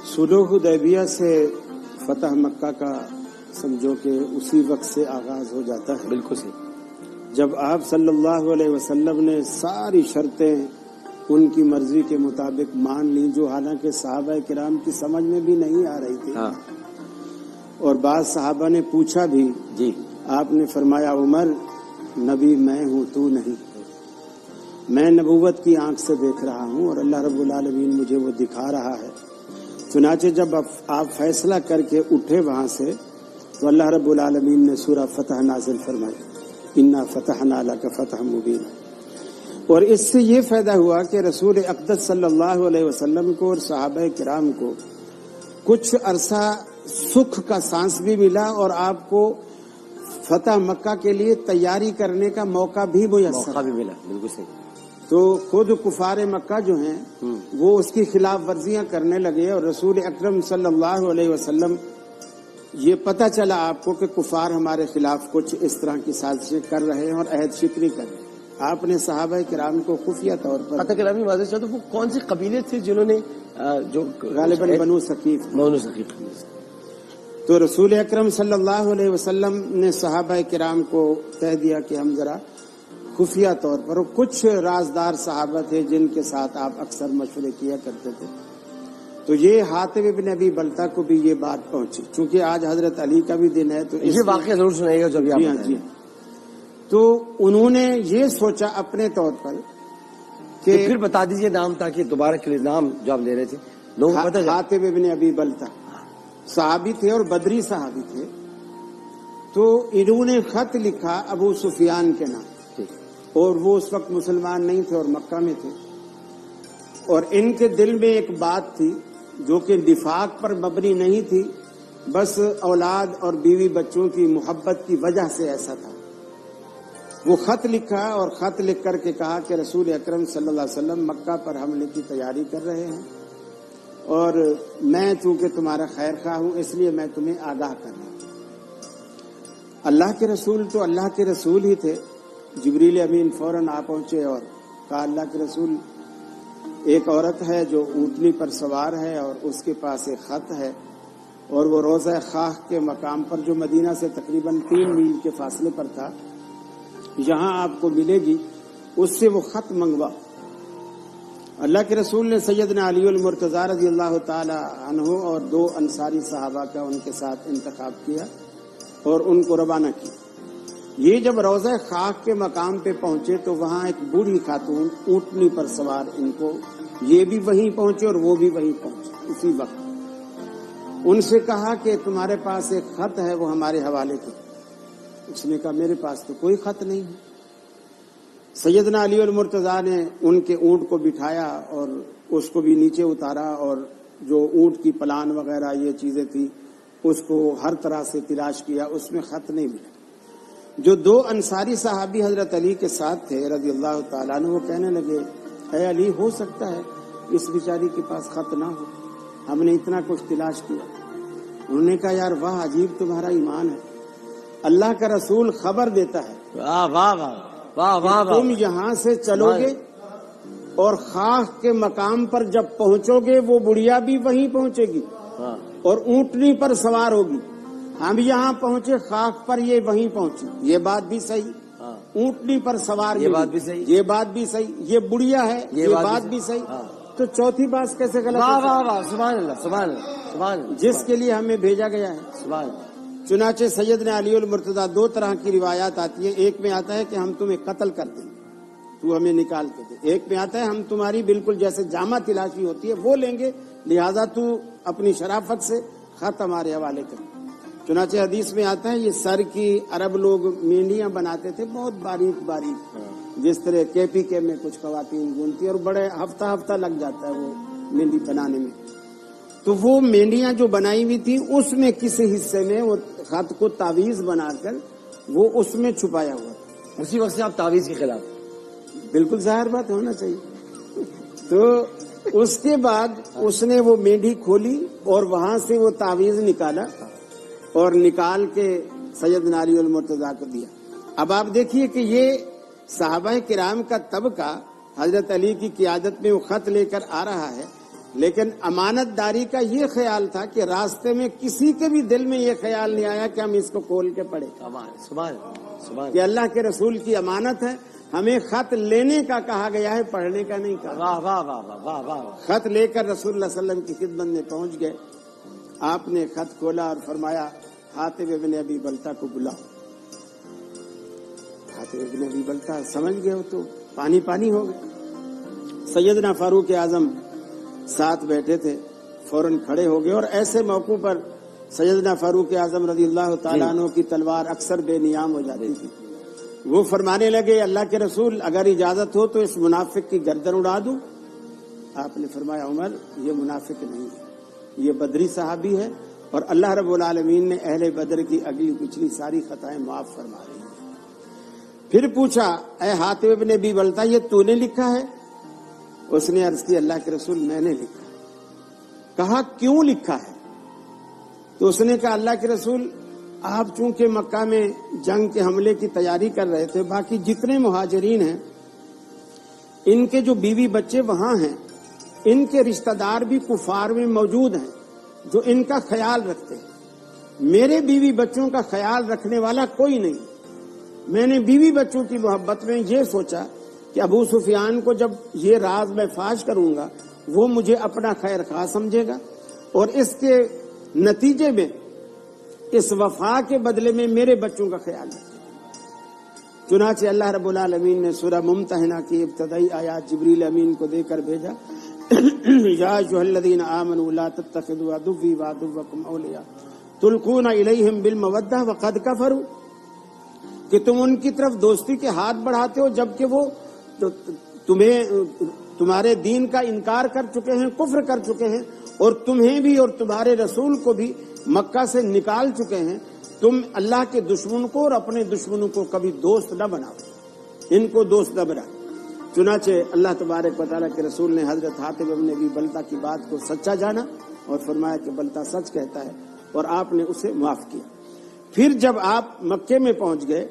صلح حدیبیہ سے فتح مکہ کا سمجھو کہ اسی وقت سے آغاز ہو جاتا ہے. بالکل صحیح. جب آپ صلی اللہ علیہ وسلم نے ساری شرطیں ان کی مرضی کے مطابق مان لی، جو حالانکہ صحابہ کرام کی سمجھ میں بھی نہیں آ رہی تھی. اور بعض صحابہ نے پوچھا بھی جی. آپ نے فرمایا عمر نبی میں ہوں تو نہیں، میں نبوت کی آنکھ سے دیکھ رہا ہوں اور اللہ رب العالمین مجھے وہ دکھا رہا ہے. چنانچہ جب آپ فیصلہ کر کے اٹھے وہاں سے تو اللہ رب العالمین نے سورہ فتح نازل فرمائی، انا فتحنا لک فتح مبین. اور اس سے یہ فائدہ ہوا کہ رسول اقدس صلی اللہ علیہ وسلم کو اور صحابہ کرام کو کچھ عرصہ سکھ کا سانس بھی ملا اور آپ کو فتح مکہ کے لیے تیاری کرنے کا موقع بھی میسر ملا. بالکل صحیح. تو خود کفار مکہ جو ہیں وہ اس کی خلاف ورزیاں کرنے لگے اور رسول اکرم صلی اللہ علیہ وسلم یہ پتہ چلا آپ کو کہ کفار ہمارے خلاف کچھ اس طرح کی سازشیں کر رہے ہیں اور عہد شکنی کر رہے ہیں. آپ نے صحابہ کرام کو خفیہ طور پر تو وہ کون سے قبیلے تھے جنہوں نے جو غالباً بنو ثقیف. تو رسول اکرم صلی اللہ علیہ وسلم نے صحابہ کرام کو کہہ دیا کہ ہم ذرا خفیہ طور پر، اور کچھ رازدار صحابہ تھے جن کے ساتھ آپ اکثر مشورے کیا کرتے تھے. تو یہ حاتب ابن ابی بلتہ کو بھی یہ بات پہنچی، چونکہ آج حضرت علی کا بھی دن ہے تو یہ واقعہ ضرور سنائے گا جب جی ہاں جی. تو انہوں نے یہ سوچا اپنے طور پر کہ پھر بتا دیجئے نام تاکہ دوبارہ کے نام جو آپ لے رہے تھے لوگوں کو پتہ چلے. حاتب ابن ابی بلتہ صحابی تھے اور بدری صحابی تھے. تو انہوں نے خط لکھا ابو سفیان کے نام، اور وہ اس وقت مسلمان نہیں تھے اور مکہ میں تھے. اور ان کے دل میں ایک بات تھی جو کہ نفاق پر مبنی نہیں تھی، بس اولاد اور بیوی بچوں کی محبت کی وجہ سے ایسا تھا. وہ خط لکھا اور خط لکھ کر کے کہا کہ رسول اکرم صلی اللہ علیہ وسلم مکہ پر حملے کی تیاری کر رہے ہیں اور میں چونکہ تمہارا خیر خواہ ہوں اس لیے میں تمہیں آگاہ کر رہا ہوں. اللہ کے رسول تو اللہ کے رسول ہی تھے. جبریل امین فوراً آ پہنچے اور کہا اللہ کے رسول ایک عورت ہے جو اونٹنی پر سوار ہے اور اس کے پاس ایک خط ہے اور وہ روضہ خاک کے مقام پر جو مدینہ سے تقریباً 3 میل کے فاصلے پر تھا یہاں آپ کو ملے گی، اس سے وہ خط منگوا. اللہ کے رسول نے سیدنا علی المرتضیٰ رضی اللہ تعالی عنہ اور 2 انصاری صحابہ کا ان کے ساتھ انتخاب کیا اور ان کو روانہ کیا. یہ جب روضہ خاک کے مقام پہ پہنچے تو وہاں ایک بوڑھی خاتون اونٹنی پر سوار، ان کو یہ بھی وہیں پہنچے اور وہ بھی وہیں پہنچے اسی وقت. ان سے کہا کہ تمہارے پاس ایک خط ہے وہ ہمارے حوالے کرو. اس نے کہا میرے پاس تو کوئی خط نہیں ہے. سیدنا علی المرتضیٰ نے ان کے اونٹ کو بٹھایا اور اس کو بھی نیچے اتارا اور جو اونٹ کی پلان وغیرہ یہ چیزیں تھی اس کو ہر طرح سے تلاش کیا، اس میں خط نہیں ملا. جو 2 انصاری صحابی حضرت علی کے ساتھ تھے رضی اللہ تعالیٰ عنہ وہ کہنے لگے اے علی ہو سکتا ہے اس بیچاری کے پاس خط نہ ہو، ہم نے اتنا کچھ تلاش کیا. انہوں نے کہا یار واہ عجیب تمہارا ایمان ہے، اللہ کا رسول خبر دیتا ہے واہ واہ واہ واہ تم یہاں سے چلو گے اور خاک کے مقام پر جب پہنچو گے وہ بڑھیا بھی وہیں پہنچے گی اور اونٹنی پر سوار ہوگی. ہم یہاں پہنچے خاک پر یہ وہیں پہنچی، یہ بات بھی صحیح. اونٹنی پر سوار یہ بات بھی صحیح، یہ بات بھی صحیح. یہ بڑھیا ہے یہ بات بھی صحیح. تو چوتھی بات کیسے غلط؟ واہ واہ واہ سبحان اللہ سبحان اللہ سبحان اللہ. جس کے لیے ہمیں بھیجا گیا ہے سبحان اللہ. چنانچہ سیدنا علی المرتضیٰ 2 طرح کی روایات آتی ہیں. ایک میں آتا ہے کہ ہم تمہیں قتل کر دیں، تو ہمیں نکال کے دے. ایک میں آتا ہے ہم تمہاری بالکل جیسے جامع تلاشی ہوتی ہے وہ لیں گے، لہذا تو اپنی شرافت سے خط ہمارے حوالے کر. چنانچہ حدیث میں آتا ہے یہ سر کی عرب لوگ مینڈیاں بناتے تھے بہت باریک باریک، جس طرح KPK میں کچھ خواتین بنتی اور بڑے ہفتہ لگ جاتا ہے وہ مینڈی بنانے میں. تو وہ مینڈیاں جو بنائی ہوئی تھی اس میں کسی حصے میں وہ خط کو تعویذ بنا کر وہ اس میں چھپایا ہوا تھا. اسی وقت سے آپ تعویذ کے خلاف؟ بالکل ظاہر بات ہونا چاہیے. تو اس کے بعد اس نے وہ مینڈی کھولی اور وہاں سے وہ تعویذ نکالا اور نکال کے سیدنا علی المرتضیٰ کو دیا. اب آپ دیکھیے کہ یہ صحابہ کرام کا طبقہ حضرت علی کی قیادت میں وہ خط لے کر آ رہا ہے لیکن امانت داری کا یہ خیال تھا کہ راستے میں کسی کے بھی دل میں یہ خیال نہیں آیا کہ ہم اس کو کھول کے پڑھیں، کہ اللہ کے رسول کی امانت ہے، ہمیں خط لینے کا کہا گیا ہے، پڑھنے کا نہیں کہا۔ واہ واہ واہ واہ واہ واہ۔ خط لے کر رسول اللہ صلی اللہ علیہ وسلم کی خدمت میں پہنچ گئے۔ آپ نے خط کھولا اور فرمایا حاتب ابن ابی بلتہ کو بلاؤ۔ حاتب ابن ابی بلتہ سمجھ گئے ہو تو پانی پانی ہو گئے۔ سیدنا فاروق اعظم ساتھ بیٹھے تھے، فوراً کھڑے ہو گئے، اور ایسے موقعوں پر سیدنا فاروق اعظم رضی اللہ تعالیٰ عنہ کی تلوار اکثر بے نیام ہو جاتی تھی۔ وہ فرمانے لگے اللہ کے رسول اگر اجازت ہو تو اس منافق کی گردن اڑا دوں۔ آپ نے فرمایا عمر یہ منافق نہیں ہے، یہ بدری صحابی ہے، اور اللہ رب العالمین نے اہل بدر کی اگلی پچھلی ساری خطائیں معاف فرما رہی ہیں۔ پھر پوچھا اے حاتب ابن ابی بلتہ یہ تو نے لکھا ہے؟ اس نے عرض کی اللہ کے رسول میں نے لکھا۔ کہا کیوں لکھا ہے؟ تو اس نے کہا اللہ کے رسول آپ چونکہ مکہ میں جنگ کے حملے کی تیاری کر رہے تھے، باقی جتنے مہاجرین ہیں ان کے جو بیوی بچے وہاں ہیں، ان کے رشتہ دار بھی کفار میں موجود ہیں جو ان کا خیال رکھتے ہیں۔ میرے بیوی بچوں کا خیال رکھنے والا کوئی نہیں۔ میں نے بیوی بچوں کی محبت میں یہ سوچا کہ ابو سفیان کو جب یہ راز میں فاش کروں گا وہ مجھے اپنا خیر خواہ سمجھے گا، اور اس کے نتیجے میں اس وفا کے بدلے میں میرے بچوں کا خیال رکھے۔ چنانچہ اللہ رب العالمین نے سورہ ممتحنہ کی ابتدائی آیات جبریل امین کو دے کر بھیجا یا ایھا الذین آمنوا لا تتخذوا عدوی وعدوکم اولیاء تلقون الیہم بالمودہ وقد کفروا، کہ تم ان کی طرف دوستی کے ہاتھ بڑھاتے ہو جبکہ وہ تمہارے دین کا انکار کر چکے ہیں، کفر کر چکے ہیں، اور تمہیں بھی اور تمہارے رسول کو بھی مکہ سے نکال چکے ہیں۔ تم اللہ کے دشمن کو اور اپنے دشمنوں کو کبھی دوست نہ بناؤ، ان کو دوست نہ بناؤ۔ چنانچہ اللہ تبارک و تعالیٰ کے رسول نے حضرت حاتب ابن ابی بلتہ کی بات کو سچا جانا اور فرمایا کہ بلتہ سچ کہتا ہے، اور آپ نے اسے معاف کیا۔ پھر جب آپ مکے میں پہنچ گئے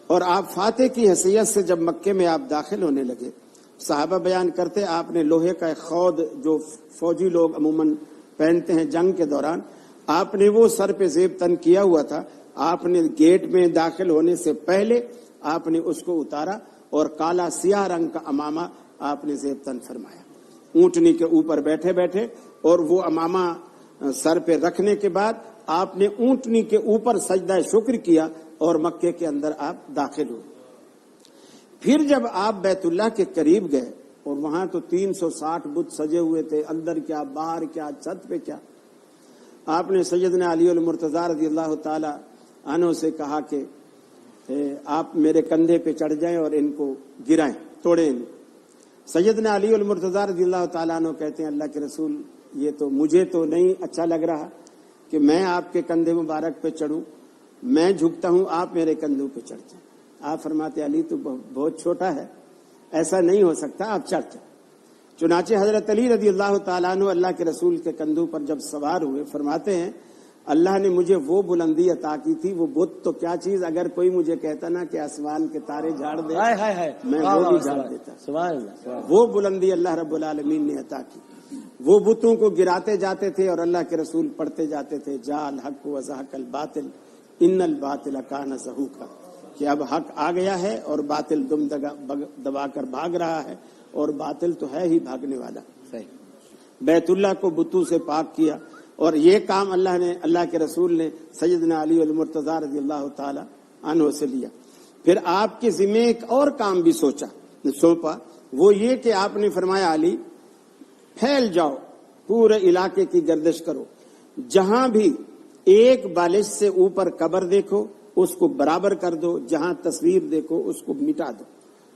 اور آپ فاتح کی حیثیت سے جب مکے میں آپ داخل ہونے لگے، صحابہ بیان کرتے آپ نے لوہے کا ایک خود جو فوجی لوگ عموماً پہنتے ہیں جنگ کے دوران، آپ نے وہ سر پہ زیب تن کیا ہوا تھا۔ آپ نے گیٹ میں داخل ہونے سے پہلے آپ نے اس کو اتارا اور کالا سیاہ رنگ کا امامہ آپ نے زیب تن فرمایا۔ اونٹنی کے اوپر بیٹھے بیٹھے اور وہ امامہ سر پہ رکھنے کے بعد آپ نے اونٹنی کے اوپر سجدہ شکر کیا اور مکے کے اندر آپ داخل ہوئے۔ پھر جب آپ بیت اللہ کے قریب گئے اور وہاں تو 360 بت سجے ہوئے تھے، اندر کیا باہر کیا چھت پہ کیا، آپ نے سیدنا علی المرتضیٰ رضی اللہ تعالی عنہ سے کہا کہ آپ میرے کندھے پہ چڑھ جائیں اور ان کو گرائیں، توڑیں۔ سیدنا علی المرتضیٰ رضی اللہ تعالیٰ عنہ کہتے ہیں اللہ کے رسول یہ تو مجھے تو نہیں اچھا لگ رہا کہ میں آپ کے کندھے مبارک پہ چڑھوں، میں جھکتا ہوں آپ میرے کندھوں پہ چڑھ جائیں۔ آپ فرماتے علی تو بہت چھوٹا ہے، ایسا نہیں ہو سکتا، آپ چڑھ جائیں۔ چنانچہ حضرت علی رضی اللہ تعالیٰ عنہ اللہ کے رسول کے کندھوں پر جب سوار ہوئے، فرماتے ہیں اللہ نے مجھے وہ بلندی عطا کی تھی، وہ بت تو کیا چیز، اگر کوئی مجھے کہتا نا کہ آسمان کے تارے جھاڑ دے میں وہ بھی جھاڑ دیتا۔ وہ بلندی اللہ رب العالمین نے عطا کی۔ وہ بتوں کو گراتے جاتے تھے اور اللہ کے رسول پڑھتے جاتے تھے جاء الحق وزهق الباطل ان الباطل کان زہوقا، کہ اب حق آ گیا ہے اور باطل دم دبا کر بھاگ رہا ہے، اور باطل تو ہے ہی بھاگنے والا۔ بیت اللہ کو بتوں سے پاک کیا، اور یہ کام اللہ کے رسول نے سیدنا علی المرتضیٰ رضی اللہ تعالی عنہ سے لیا۔ پھر آپ کے ذمہ ایک اور کام بھی سونپا، وہ یہ کہ آپ نے فرمایا علی پھیل جاؤ، پورے علاقے کی گردش کرو، جہاں بھی ایک بالش سے اوپر قبر دیکھو اس کو برابر کر دو، جہاں تصویر دیکھو اس کو مٹا دو۔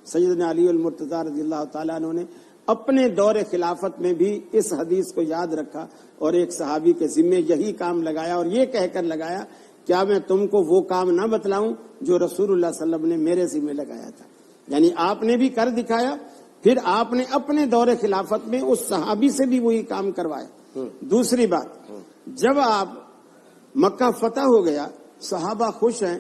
سیدنا علی المرتضیٰ رضی اللہ تعالیٰ عنہ نے اپنے دور خلافت میں بھی اس حدیث کو یاد رکھا اور ایک صحابی کے ذمہ یہی کام لگایا، اور یہ کہہ کر لگایا کیا میں تم کو وہ کام نہ بتلاؤں جو رسول اللہ صلی اللہ علیہ وسلم نے میرے ذمہ لگایا تھا۔ یعنی آپ نے بھی کر دکھایا، پھر آپ نے اپنے دور خلافت میں اس صحابی سے بھی وہی کام کروایا۔ دوسری بات، جب آپ مکہ فتح ہو گیا، صحابہ خوش ہیں،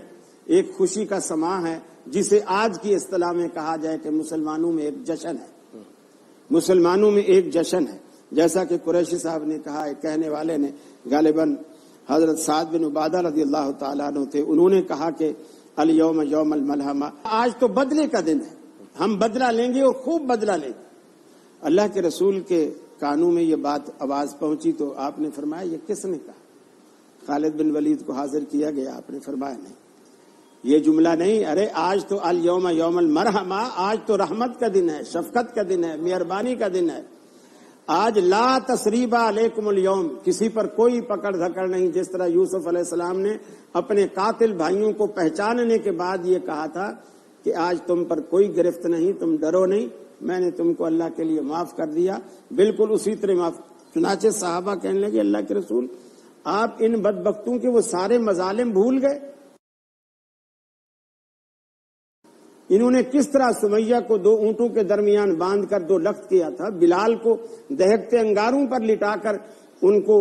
ایک خوشی کا سماں ہے جسے آج کی اصطلاح میں کہا جائے کہ مسلمانوں میں ایک جشن ہے، مسلمانوں میں ایک جشن ہے۔ جیسا کہ قریشی صاحب نے کہا ہے، کہنے والے نے غالباً حضرت سعد بن عبادہ رضی اللہ تعالیٰ عنہ تھے، انہوں نے کہا کہ الیوم یوم الملحمہ، آج تو بدلے کا دن ہے، ہم بدلہ لیں گے اور خوب بدلہ لیں گے۔ اللہ کے رسول کے کانوں میں یہ بات آواز پہنچی تو آپ نے فرمایا یہ کس نے کہا؟ خالد بن ولید کو حاضر کیا گیا، آپ نے فرمایا نہیں، یہ جملہ نہیں، ارے آج تو الیوم یوم المرحمہ، آج تو رحمت کا دن ہے، شفقت کا دن ہے، مہربانی کا دن ہے۔ آج لا تثریب علیکم اليوم، کسی پر کوئی پکڑ دھکڑ نہیں، جس طرح یوسف علیہ السلام نے اپنے قاتل بھائیوں کو پہچاننے کے بعد یہ کہا تھا کہ آج تم پر کوئی گرفت نہیں، تم ڈرو نہیں، میں نے تم کو اللہ کے لیے معاف کر دیا، بالکل اسی طرح معاف۔ چنانچہ صحابہ کہنے لگے اللہ کے رسول آپ ان بدبختوں کے وہ سارے مظالم بھول گئے، انہوں نے کس طرح سمیہ کو 2 اونٹوں کے درمیان باندھ کر 2 لخت کیا تھا، بلال کو دہکتے انگاروں پر لٹا کر ان کو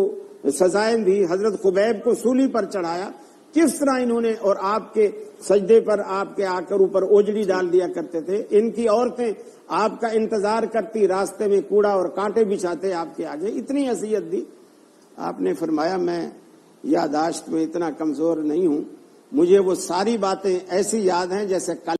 سزائیں دی، حضرت خبیب کو سولی پر چڑھایا، کس طرح انہوں نے، اور آپ کے سجدے پر آپ کے آ کر اوپر اوجڑی ڈال دیا کرتے تھے، ان کی عورتیں آپ کا انتظار کرتی، راستے میں کوڑا اور کانٹے بچھاتے آپ کے آگے، اتنی اذیت دی۔ آپ نے فرمایا میں یاداشت میں اتنا کمزور نہیں ہوں، مجھے وہ ساری باتیں ایسی یاد ہیں جیسے کل